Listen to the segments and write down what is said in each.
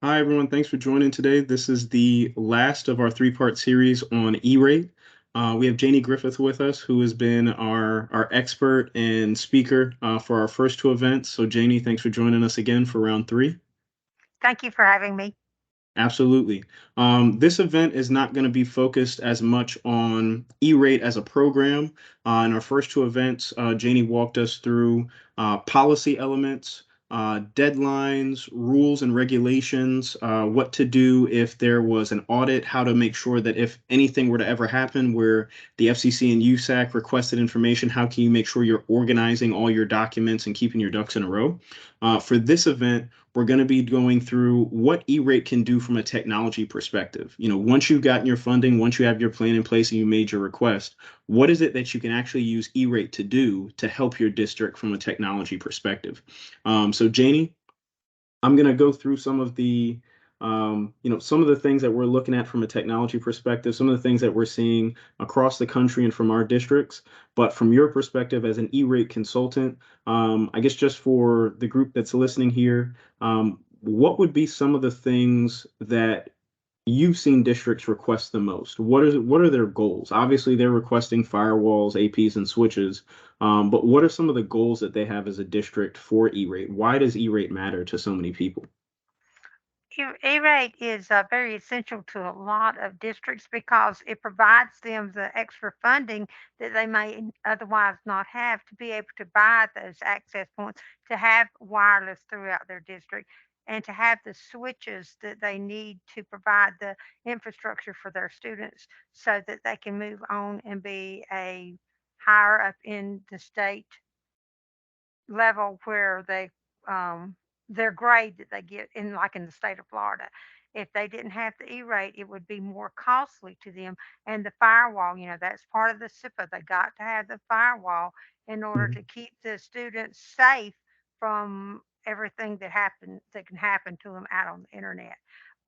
Hi, everyone. Thanks for joining today. This is the last of our three-part series on E-rate. We have Janie Griffith with us, who has been our expert and speaker for our first two events. So, Janie, thanks for joining us again for round three. Thank you for having me. Absolutely. This event is not going to be focused as much on E-rate as a program. In our first two events, Janie walked us through policy elements, deadlines, rules and regulations, what to do if there was an audit, how to make sure that if anything were to ever happen where the FCC and USAC requested information, how can you make sure you're organizing all your documents and keeping your ducks in a row? For this event, we're going to be going through what E-rate can do from a technology perspective. Once you've gotten your funding, once you have your plan in place and you made your request, what is it that you can actually use E-rate to do to help your district from a technology perspective? So Janie, I'm going to go through some of the things that we're looking at from a technology perspective, some of the things that we're seeing across the country and from our districts. But from your perspective as an E-rate consultant, I guess just for the group that's listening here, what would be some of the things that you've seen districts request the most? What are their goals? Obviously, they're requesting firewalls, APs, and switches. But what are some of the goals that they have as a district for E-rate? Why does E-rate matter to so many people? ERate is very essential to a lot of districts because it provides them the extra funding that they may otherwise not have to be able to buy those access points, to have wireless throughout their district, and to have the switches that they need to provide the infrastructure for their students so that they can move on and be a higher up in the state level where their grade that they get in, like in the state of Florida. If they didn't have the E-rate, it would be more costly to them. And the firewall, that's part of the SIPA. They got to have the firewall in order Mhm. to keep the students safe from everything that can happen to them out on the internet.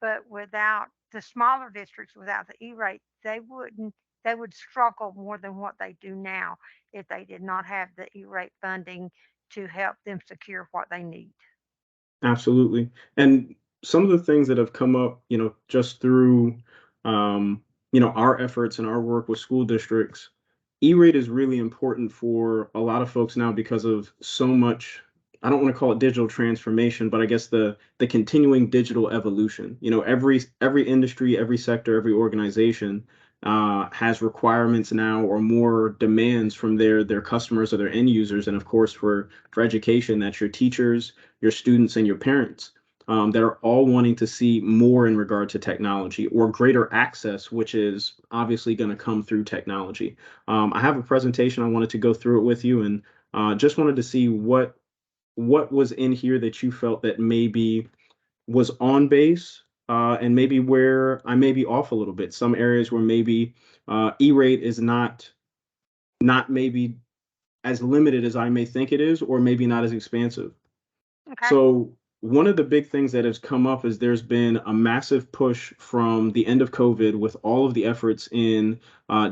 But without the smaller districts, without the E-rate, they would struggle more than what they do now if they did not have the E-rate funding to help them secure what they need. Absolutely. And some of the things that have come up, just through, our efforts and our work with school districts, E-rate is really important for a lot of folks now because of so much. I don't want to call it digital transformation, but I guess the continuing digital evolution. Every industry, every sector, every organization has requirements now or more demands from their customers or their end users, and of course for education, that's your teachers, your students, and your parents. That are all wanting to see more in regard to technology or greater access, which is obviously going to come through technology. I have a presentation. I wanted to go through it with you, and just wanted to see what was in here that you felt that maybe was on base, and maybe where I may be off a little bit. Some areas where maybe E-rate is not maybe as limited as I may think it is, or maybe not as expansive. Okay. So one of the big things that has come up is there's been a massive push from the end of COVID with all of the efforts in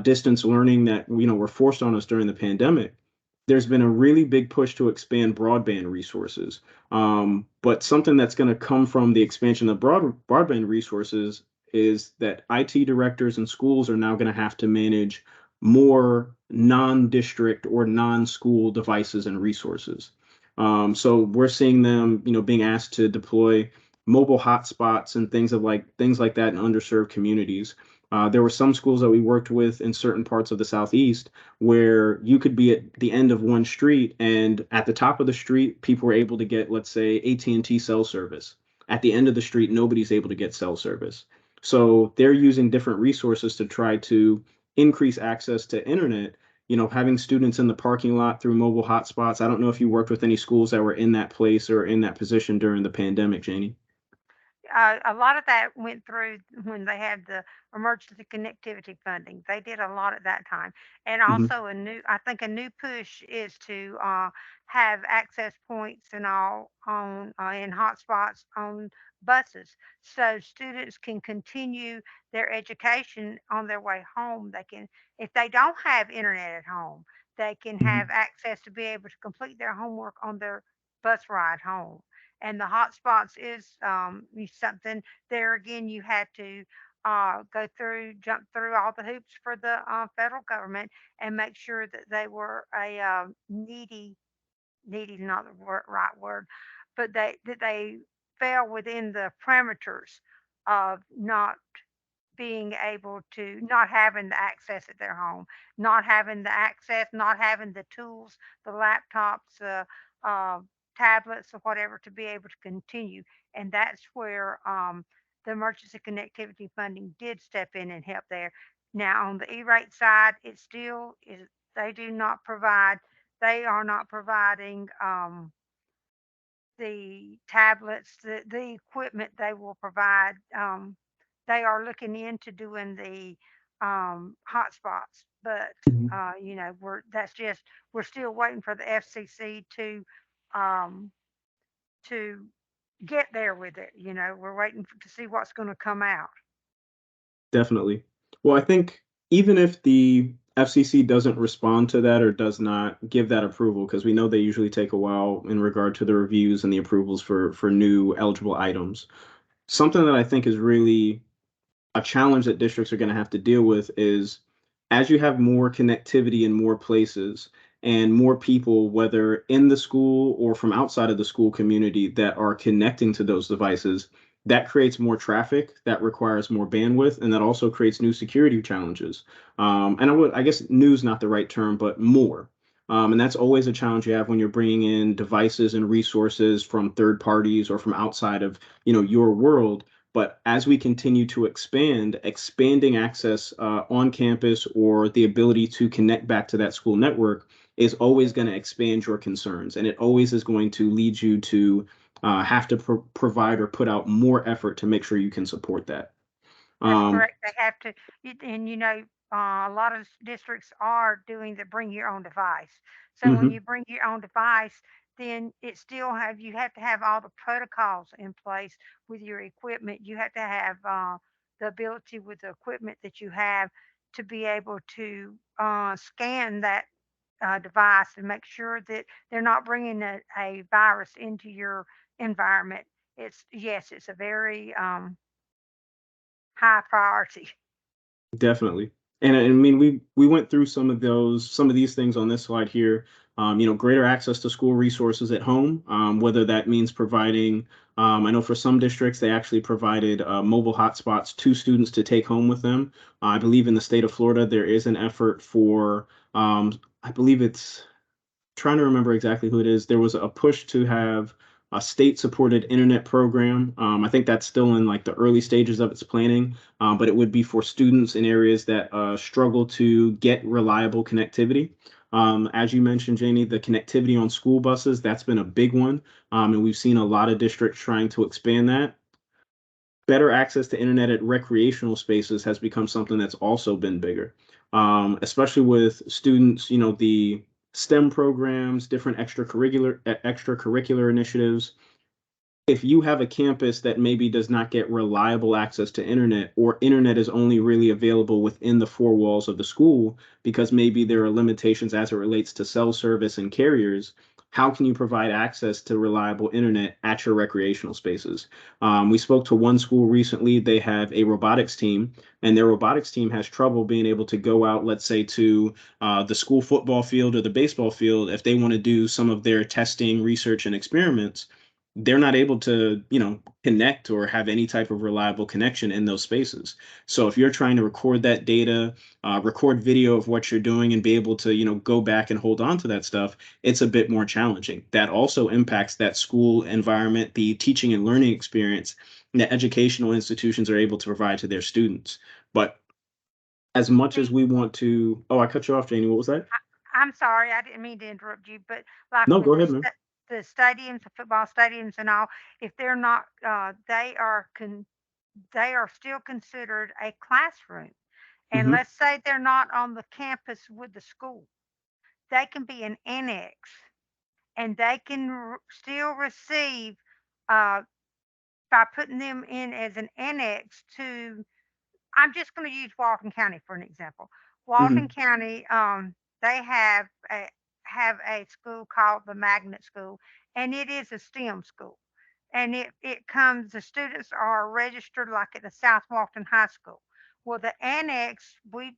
distance learning that were forced on us during the pandemic. There's been a really big push to expand broadband resources. But something that's going to come from the expansion of broadband resources is that IT directors and schools are now going to have to manage more non-district or non-school devices and resources. So we're seeing them, being asked to deploy mobile hotspots and things like that in underserved communities. There were some schools that we worked with in certain parts of the southeast where you could be at the end of one street, and at the top of the street, people were able to get, let's say, AT&T cell service. At the end of the street, nobody's able to get cell service. So they're using different resources to try to increase access to internet, having students in the parking lot through mobile hotspots. I don't know if you worked with any schools that were in that place or in that position during the pandemic, Janie. A lot of that went through when they had the emergency connectivity funding. They did a lot at that time. And Hmm. also I think a new push is to have access points and all on in hotspots on buses, so students can continue their education on their way home. They can, if they don't have internet at home, they can have Hmm. access to be able to complete their homework on their bus ride home. And the hotspots is something there again. You had to jump through all the hoops for the federal government and make sure that they were a needy is not the right word, but they fell within the parameters of not being able to not having the access at their home, not having the access, not having the tools, the laptops, uh, tablets, or whatever to be able to continue. And that's where the emergency connectivity funding did step in and help there. Now, on the E-rate side, it still is, they do not provide, they are not providing. The tablets, the equipment they will provide. They are looking into doing the hotspots, but Mhm. we're still waiting for the FCC um, to get there with it. We're waiting to see what's going to come out. Definitely. Well, I think even if the FCC doesn't respond to that or does not give that approval, because we know they usually take a while in regard to the reviews and the approvals for new eligible items. Something that I think is really a challenge that districts are going to have to deal with is as you have more connectivity in more places and more people, whether in the school or from outside of the school community, that are connecting to those devices, that creates more traffic, that requires more bandwidth, and that also creates new security challenges. And I guess new is not the right term, but more. And that's always a challenge you have when you're bringing in devices and resources from third parties or from outside of, your world. But as we continue to expanding access on campus or the ability to connect back to that school network is always going to expand your concerns. And it always is going to lead you to have to provide or put out more effort to make sure you can support that. That's Um, correct. They have to, and a lot of districts are doing the bring your own device. So when mhm. you bring your own device, then you have to have all the protocols in place with your equipment. You have to have the ability with the equipment that you have to be able to scan that device and make sure that they're not bringing a virus into your environment. It's a very high priority. Definitely. And I mean, we went through some of these things on this slide here. Greater access to school resources at home, whether that means providing, I know for some districts, they actually provided mobile hotspots to students to take home with them. I believe in the state of Florida, there is an effort for, I believe it's trying to remember exactly who it is. There was a push to have a state-supported internet program. I think that's still in like the early stages of its planning, but it would be for students in areas that struggle to get reliable connectivity. As you mentioned, Janie, the connectivity on school buses, that's been a big one. And we've seen a lot of districts trying to expand that. Better access to internet at recreational spaces has become something that's also been bigger, especially with students, the STEM programs, different extracurricular initiatives. If you have a campus that maybe does not get reliable access to internet, or internet is only really available within the four walls of the school because maybe there are limitations as it relates to cell service and carriers, how can you provide access to reliable internet at your recreational spaces? We spoke to one school recently. They have a robotics team, and their robotics team has trouble being able to go out, let's say, to the school football field or the baseball field if they want to do some of their testing, research, and experiments. They're not able to, connect or have any type of reliable connection in those spaces. So if you're trying to record that data, record video of what you're doing and be able to, go back and hold on to that stuff, it's a bit more challenging. That also impacts that school environment, the teaching and learning experience that educational institutions are able to provide to their students. But as much as See, we want to, oh, I cut you off, Janie. What was that? I'm sorry, I didn't mean to interrupt you, but like No, with go ahead, man. the stadiums, the football stadiums, and all, if they're not, they are still considered a classroom. And Hmm. let's say they're not on the campus with the school, they can be an annex, and they can still receive uh, by putting them in as an annex to. I'm just going to use Walton County for an example. Walton Hmm. County, they have a school called the Magnet School, and it is a STEM school. and it comes, the students are registered like at the South Walton High School. Well, the annex, we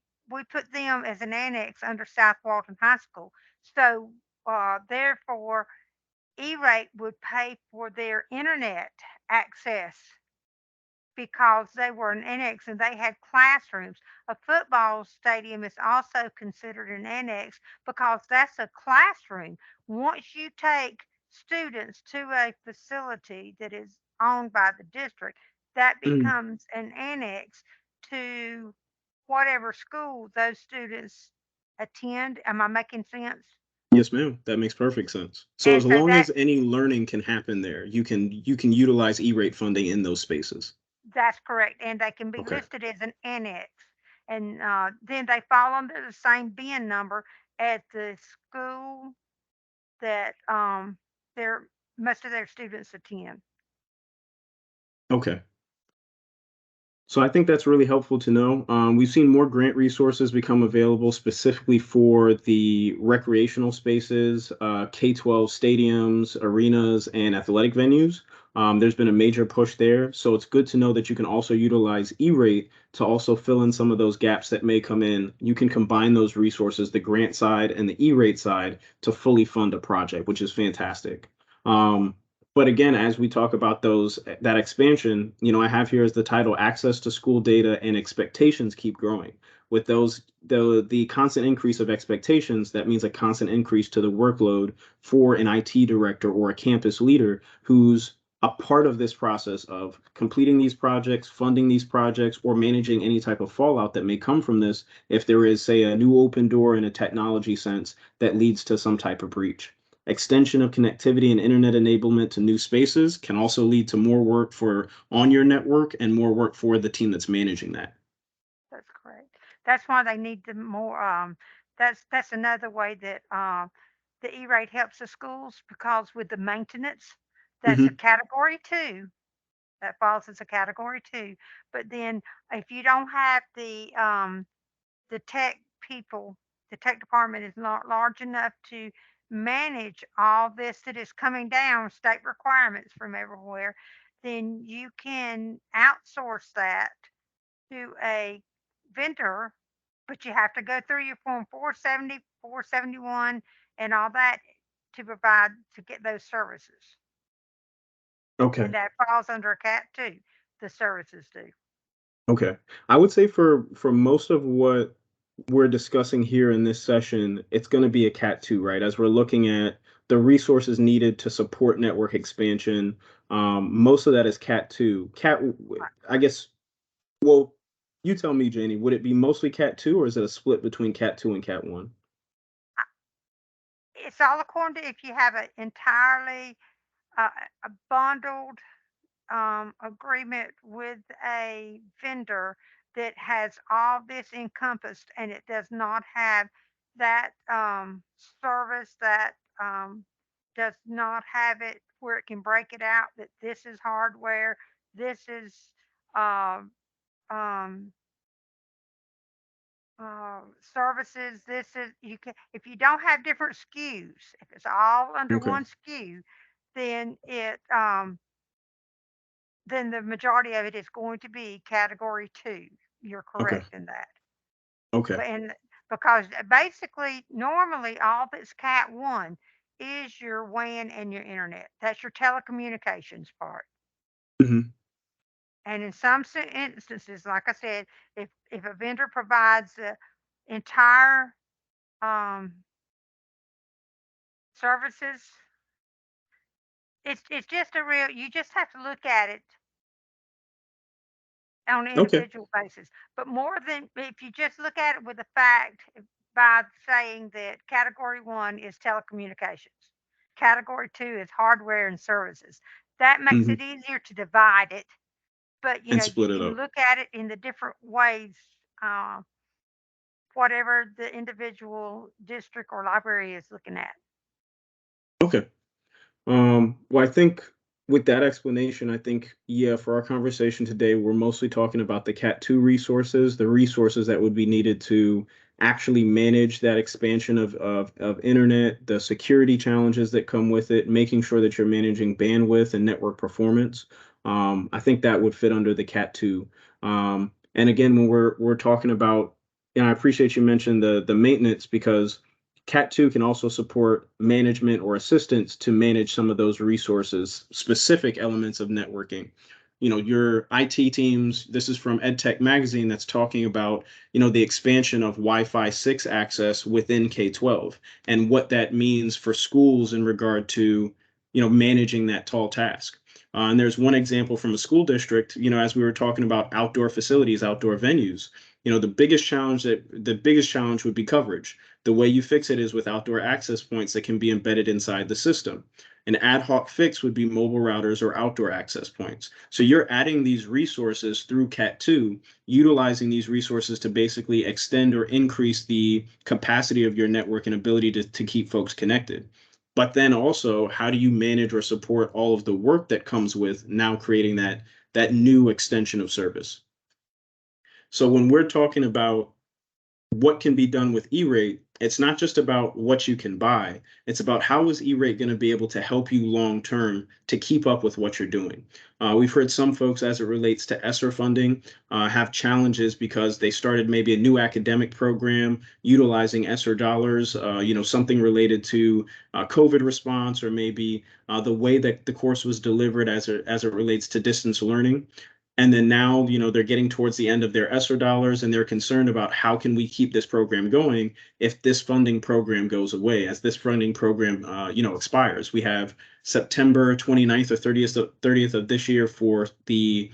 put them as an annex under South Walton High School. So therefore, E-rate would pay for their internet access because they were an annex and they had classrooms. A football stadium is also considered an annex because that's a classroom. Once you take students to a facility that is owned by the district, that Mm. becomes an annex to whatever school those students attend. Am I making sense? Yes, ma'am. That makes perfect sense. So And as so long that as any learning can happen there, you can utilize E-rate funding in those spaces. That's correct, and they can be Okay. listed as an annex, and, then they fall under the same bin number at the school that, their most of their students attend. Okay. So I think that's really helpful to know. We've seen more grant resources become available specifically for the recreational spaces, K-12 stadiums, arenas, and athletic venues. There's been a major push there. So it's good to know that you can also utilize E-rate to also fill in some of those gaps that may come in. You can combine those resources, the grant side and the E-rate side, to fully fund a project, which is fantastic. Um, but again, as we talk about that expansion, I have here as the title access to school data and expectations keep growing. With the constant increase of expectations, that means a constant increase to the workload for an IT director or a campus leader who's a part of this process of completing these projects, funding these projects, or managing any type of fallout that may come from this if there is, say, a new open door in a technology sense that leads to some type of breach. Extension of connectivity and internet enablement to new spaces can also lead to more work for on your network and more work for the team that's managing that. That's correct. That's why they need the more, that's another way that, the E-rate helps the schools because with the maintenance, that's a Hmm. category 2. That falls as a category 2. But then if you don't have the tech people, the tech department is not large enough to manage all this that is coming down, state requirements from everywhere, then you can outsource that to a vendor, but you have to go through your Form 470, 471, and all that to provide to get those services. And Okay. that falls under a cat too, the services do. Okay. I would say for most of what we're discussing here in this session, it's going to be a Cat 2, right? As we're looking at the resources needed to support network expansion, most of that is Cat 2. I guess, well, you tell me, Janie, would it be mostly Cat 2 or is it a split between Cat 2 and Cat 1? It's all according to if you have an entirely a bundled agreement with a vendor that has all this encompassed and it does not have that service that does not have it where it can break it out that this is hardware, this is um, um, services, this is you can if you don't have different SKUs, if it's all under Okay. one SKU, then then the majority of it is going to be category 2. You're Okay. correct in that. Okay. But and because basically, normally all that's cat 1 is your WAN and your internet. That's your telecommunications part. Hmm. And in some instances, like I said, if a vendor provides the entire um, services, it's just a real. You just have to look at it on an Okay. individual basis. But more than if you just look at it with the fact by saying that category 1 is telecommunications, category 2 is hardware and services. That makes Hmm. it easier to divide it, but And you split it can up. look at it in the different ways, uh, whatever the individual district or library is looking at. Okay. Well, I think with that explanation, I think, yeah, for our conversation today, we're mostly talking about the Cat 2 resources, the resources that would be needed to actually manage that expansion of internet, the security challenges that come with it, making sure that you're managing bandwidth and network performance. I think that would fit under the Cat 2. And again, when we're talking about, and I appreciate you mentioned the maintenance, because Cat 2 can also support management or assistance to manage some of those resources, specific elements of networking. Your IT teams, this is from EdTech Magazine that's talking about, the expansion of Wi-Fi 6 access within K-12 and what that means for schools in regard to, managing that tall task. And there's one example from a school district, as we were talking about outdoor facilities, outdoor venues, the biggest challenge would be coverage. The way you fix it is with outdoor access points that can be embedded inside the system. An ad hoc fix would be mobile routers or outdoor access points. So you're adding these resources through Cat 2, utilizing these resources to basically extend or increase the capacity of your network and ability to keep folks connected. But then also, how do you manage or support all of the work that comes with now creating that new extension of service? So when we're talking about what can be done with E-rate, it's not just about what you can buy. It's about how is E-rate going to be able to help you long term to keep up with what you're doing. We've heard some folks, as it relates to ESSER funding, have challenges because they started maybe a new academic program utilizing ESSER dollars, something related to COVID response, or maybe the way that the course was delivered as it relates to distance learning. And then now, they're getting towards the end of their ESSER dollars, and they're concerned about how can we keep this program going if this funding program goes away, as this funding program, expires. We have September 29th or 30th of this year for the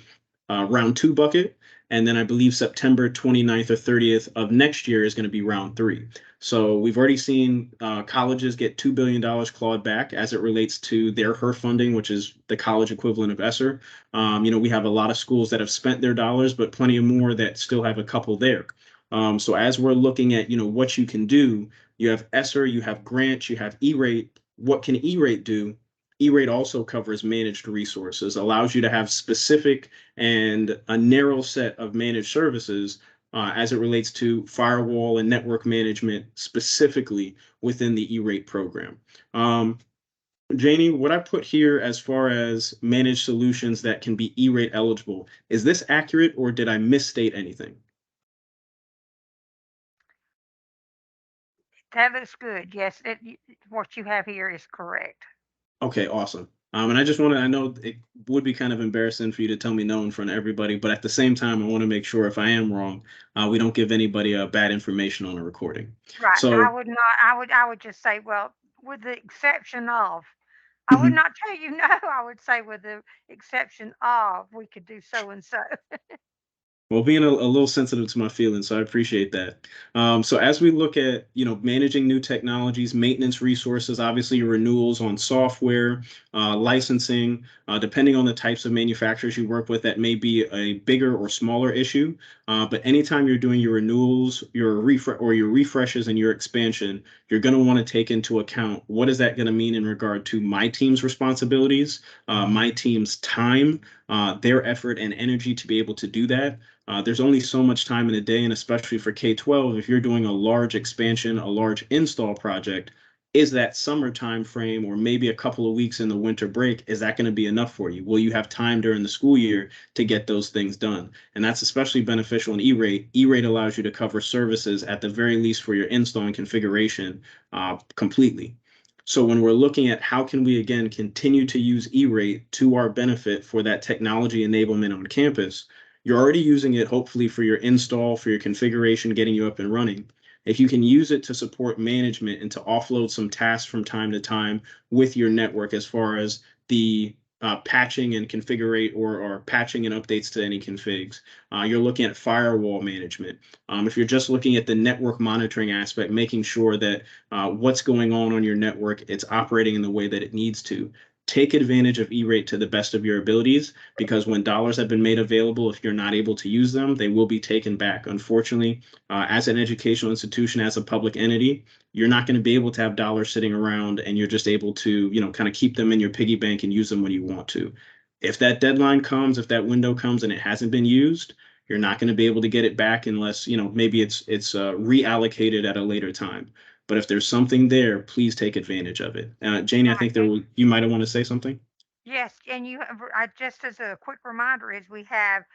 round two bucket. And then I believe September 29th or 30th of next year is going to be round three. So we've already seen colleges get $2 billion clawed back as it relates to their HER funding, which is the college equivalent of ESSER. We have a lot of schools that have spent their dollars, but plenty of more that still have a couple there. So as we're looking at, what you can do, you have ESSER, you have grants, you have E-rate. What can E-rate do? E-rate also covers managed resources, allows you to have specific and a narrow set of managed services as it relates to firewall and network management specifically within the E-rate program. Janie, what I put here as far as managed solutions that can be E-rate eligible, is this accurate or did I misstate anything? That looks good. Yes, what you have here is correct. Okay, awesome. And I know it would be kind of embarrassing for you to tell me no in front of everybody, but at the same time, I want to make sure if I am wrong, we don't give anybody bad information on a recording. Right. I So, would not. I would just say, well, with the exception of, I would mhm. not tell you no. I would say, with the exception of, we could do so and so. Well, being a little sensitive to my feelings, so I appreciate that. So as we look at, managing new technologies, maintenance resources, obviously your renewals on software, licensing, depending on the types of manufacturers you work with, that may be a bigger or smaller issue. But anytime you're doing your renewals, your refreshes and your expansion, you're going to want to take into account what is that going to mean in regard to my team's responsibilities, my team's time, their effort and energy to be able to do that. There's only so much time in a day, and especially for K-12, if you're doing a large expansion, a large install project, is that summer time frame or maybe a couple of weeks in the winter break, is that going to be enough for you? Will you have time during the school year to get those things done? And that's especially beneficial in E-rate. E-rate allows you to cover services at the very least for your install and configuration completely. So when we're looking at how can we again continue to use E-rate to our benefit for that technology enablement on campus, you're already using it hopefully for your install, for your configuration, getting you up and running. If you can use it to support management and to offload some tasks from time to time with your network as far as the patching and configurate or patching and updates to any configs. You're looking at firewall management. If you're just looking at the network monitoring aspect, making sure that what's going on your network, it's operating in the way that it needs to. Take advantage of E-rate to the best of your abilities, because when dollars have been made available, if you're not able to use them, they will be taken back. Unfortunately, as an educational institution, as a public entity, you're not going to be able to have dollars sitting around and you're just able to, kind of keep them in your piggy bank and use them when you want to. If that deadline comes, if that window comes and it hasn't been used, You're not going to be able to get it back unless, maybe it's reallocated at a later time. But if there's something there, please take advantage of it. Janie, I think Right. you might have want to say something. Yes, and I just as a quick reminder is we have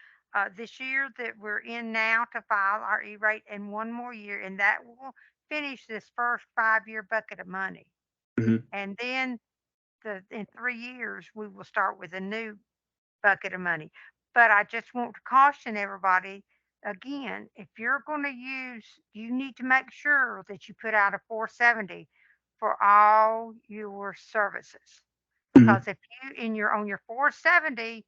this year that we're in now to file our E-rate and one more year, and that will finish this first 5-year bucket of money. Hmm. And then in 3 years, we will start with a new bucket of money. But I just want to caution everybody again, if you're going to use, you need to make sure that you put out a 470 for all your services. Hmm. Because if you in your on your 470,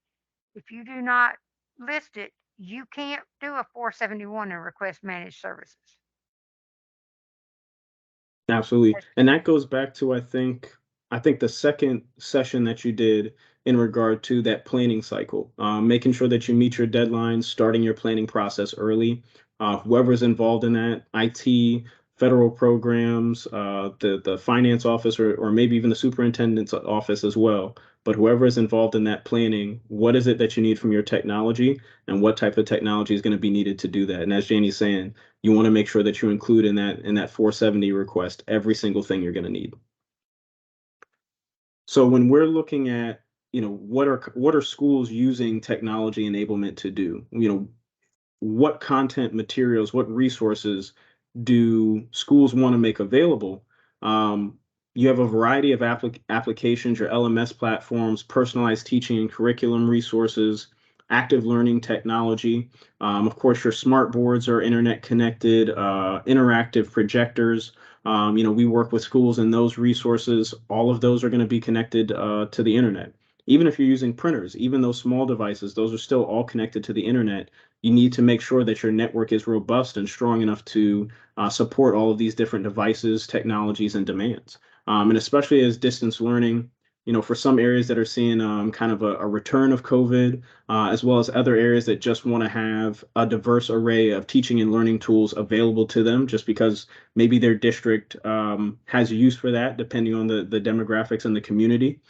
if you do not list it, you can't do a 471 and request managed services. Absolutely. That's And that goes back to I think the second session that you did in regard to that planning cycle, making sure that you meet your deadlines, starting your planning process early. Whoever's involved in that, IT, federal programs, the finance office, or maybe even the superintendent's office as well. But whoever is involved in that planning, what is it that you need from your technology, and what type of technology is going to be needed to do that? And as Janie's saying, you want to make sure that you include in that 470 request every single thing you're going to need. So when we're looking at, what are schools using technology enablement to do? What content materials, what resources do schools want to make available? Um, you have a variety of applications, your LMS platforms, personalized teaching and curriculum resources, active learning technology. Of course, your smart boards are internet connected, interactive projectors. We work with schools and those resources. All of those are going to be connected to the internet. Even if you're using printers, even those small devices, those are still all connected to the internet. You need to make sure that your network is robust and strong enough to support all of these different devices, technologies, and demands. And especially as distance learning, for some areas that are seeing kind of a return of COVID, as well as other areas that just want to have a diverse array of teaching and learning tools available to them, just because maybe their district has use for that, depending on the demographics and the community.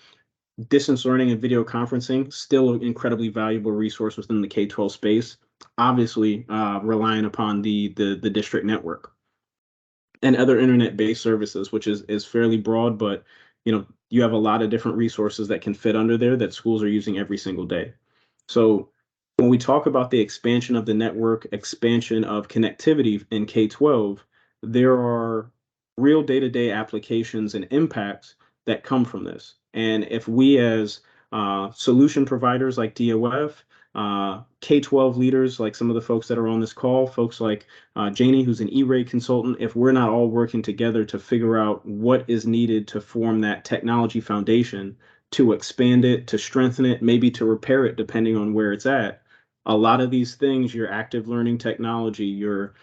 Distance learning and video conferencing, still an incredibly valuable resource within the K-12 space, obviously relying upon the district network and other internet-based services, which is fairly broad, but you have a lot of different resources that can fit under there that schools are using every single day. So when we talk about the expansion of the network, expansion of connectivity in K-12, there are real day-to-day applications and impacts that come from this. And if we as solution providers like DOF, K-12 leaders like some of the folks that are on this call, folks like Janie, who's an E-rate consultant, if we're not all working together to figure out what is needed to form that technology foundation, to expand it, to strengthen it, maybe to repair it, depending on where it's at. A lot of these things, your active learning technology, your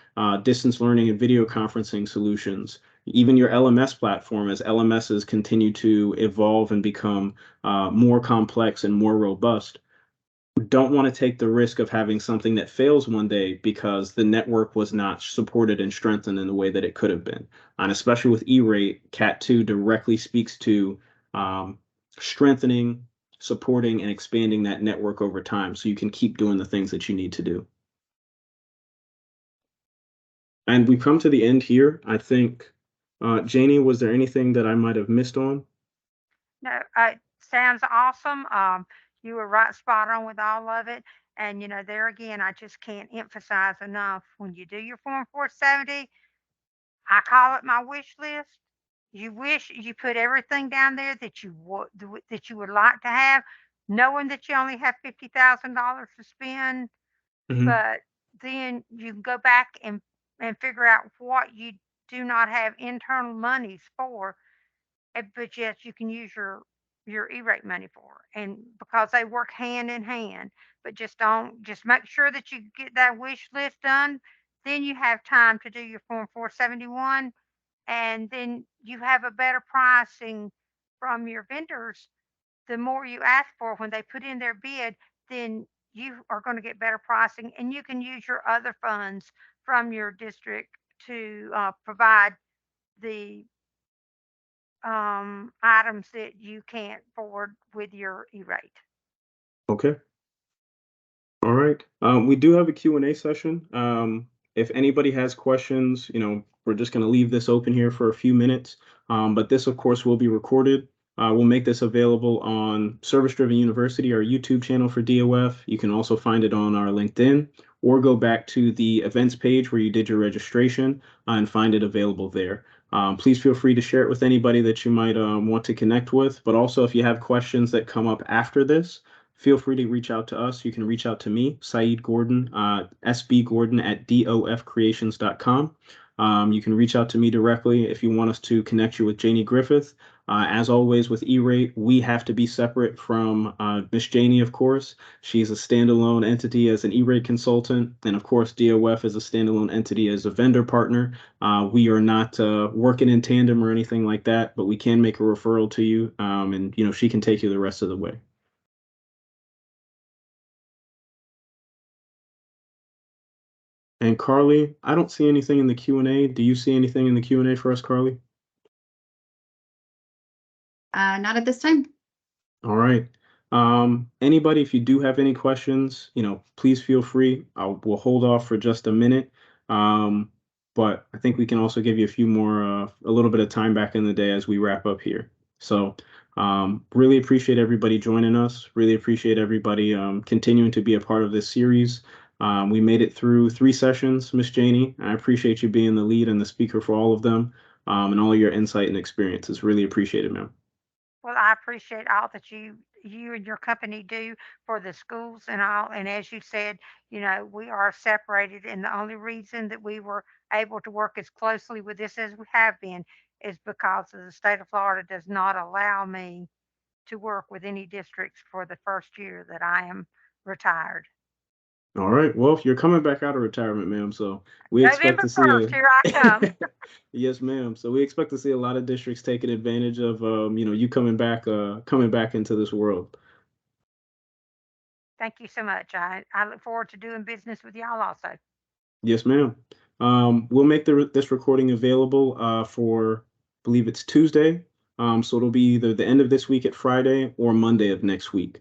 distance learning and video conferencing solutions, even your LMS platform, as LMSs continue to evolve and become more complex and more robust, don't want to take the risk of having something that fails one day because the network was not supported and strengthened in the way that it could have been. And especially with E-rate, Cat 2 directly speaks to um, strengthening, supporting, and expanding that network over time so you can keep doing the things that you need to do. And we've come to the end here. I think, Janie, was there anything that I might have missed on? No, sounds awesome. You were right spot on with all of it. And there again, I just can't emphasize enough when you do your Form 470, I call it my wish list. You wish you put everything down there that you would like to have, knowing that you only have $50,000 to spend, Hmm. but then you can go back and figure out what you do not have internal monies for, but yet you can use your E-rate money for, and because they work hand in hand. But just make sure that you get that wish list done. Then you have time to do your Form 471, and then you have a better pricing from your vendors. The more you ask for when they put in their bid, then you are going to get better pricing, and you can use your other funds from your district to provide the items that you can't afford with your E-rate. Okay. All right. right. We do have a Q&A session. If anybody has questions, we're just going to leave this open here for a few minutes. But this, of course, will be recorded. We'll make this available on Service Driven University, our YouTube channel for DOF. You can also find it on our LinkedIn, or go back to the events page where you did your registration and find it available there. Please feel free to share it with anybody that you might want to connect with. But also, if you have questions that come up after this, feel free to reach out to us. You can reach out to me, Saeed Gordon, sbgordon at dofcreations.com. You can reach out to me directly if you want us to connect you with Janie Griffith. As always with ERate, we have to be separate from Miss Janie, of course. She's a standalone entity as an ERate consultant, and of course, DOF is a standalone entity as a vendor partner. We are not working in tandem or anything like that, but we can make a referral to you, and she can take you the rest of the way. And Carly, I don't see anything in the Q&A. Do you see anything in the Q&A for us, Carly? Not at this time. All right. Anybody, if you do have any questions, please feel free. We'll hold off for just a minute. But I think we can also give you a little bit of time back in the day as we wrap up here. So really appreciate everybody joining us. Really appreciate everybody continuing to be a part of this series. We made it through 3 sessions, Miss Janie. I appreciate you being the lead and the speaker for all of them, and all your insight and experiences. Really appreciate it, ma'am. Well, I appreciate all that you and your company do for the schools and all. And as you said, we are separated, and the only reason that we were able to work as closely with this as we have been is because of the state of Florida does not allow me to work with any districts for the first year that I am retired. All right. Well, you're coming back out of retirement, ma'am. So we expect November to see 1st, here I come. yes, ma'am. So we expect to see a lot of districts taking advantage of, you coming back into this world. Thank you so much. I look forward to doing business with y'all also. Yes, ma'am. We'll make this recording available for, I believe it's Tuesday. So it'll be either the end of this week at Friday or Monday of next week.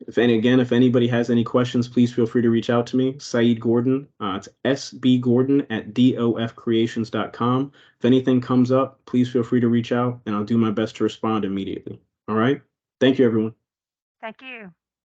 If anybody has any questions, please feel free to reach out to me, Saeed Gordon. It's sbgordon at dofcreations.com. If anything comes up, please feel free to reach out, and I'll do my best to respond immediately. All right. Thank you, everyone. Thank you.